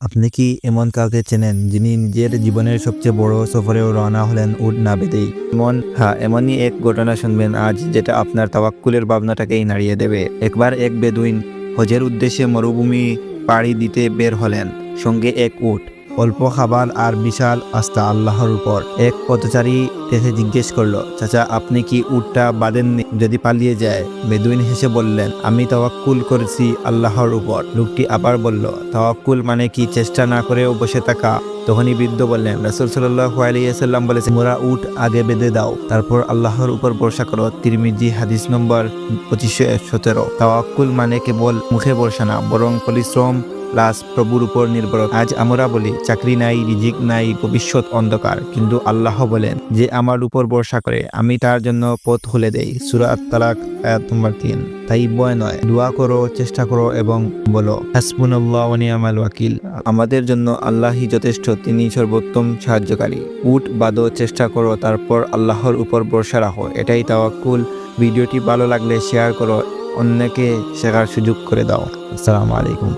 আপনি কি এমন কাউকে চেনেন যিনি নিজের জীবনের সবচেয়ে বড় সফরেও রওনা হলেন উট না বেঁধেই? এমনই এক ঘটনা শুনবেন আজ, যেটা আপনার তাওয়াক্কুলের ভাবনাটাকেই নাড়িয়ে দেবে। একবার এক বেদুইন হজের উদ্দেশ্যে মরুভূমি পাড়ি দিতে বের হলেন, সঙ্গে এক উট, অল্প খাবার আর বিশাল আস্থা আল্লাহর উপর। এক পথচারী দেখে জিজ্ঞেস করলো, চাচা আপনি কি উটটা বাঁধেননি? যদি পালিয়ে যায়? বেদুইন হেসে বললেন, আমি তাওয়াক্কুল করেছি আল্লাহর উপর। লোকটি আবার বলল, তাওয়াক্কুল মানে কি চেষ্টা না করেও বসে থাকা? তখনই বৃদ্ধ বললেন, রাসূল সাল্লাল্লাহু আলাইহি ওয়াসাল্লাম বলেছেন, মোরা উট আগে বেঁধে দাও, তারপর আল্লাহর উপর ভরসা করো। তিরমিজি হাদিস নম্বর 2517। তাওয়াক্কুল মানে কেবল মুখে ভরসা না, বরং পরিশ্রম প্লাস প্রভুর উপর নির্ভর। আজ আমরা বলি চাকরি নাই, রিজিক নাই, ভবিষ্যৎ অন্ধকার, কিন্তু আল্লাহ বলেন, যে আমার উপর ভরসা করে আমি তার জন্য পথ খুলে দেই। সূরা আত-তালাক আয়াত নম্বর 3। তাই ভয় নয়, দোয়া করো, চেষ্টা করো এবং বলো হাসবুনাল্লাহু ওয়া নি'মাল ওয়াকিল। আমাদের জন্য আল্লাহই যথেষ্ট, তিনি সর্বোত্তম সাহায্যকারী। উট বাঁধো, চেষ্টা করো, তারপর আল্লাহর উপর ভরসা রাখো, এটাই তাওয়াক্কুল। ভিডিওটি ভালো লাগলে শেয়ার করো, অন্যকে শেখার সুযোগ করে দাও। আসসালামু আলাইকুম।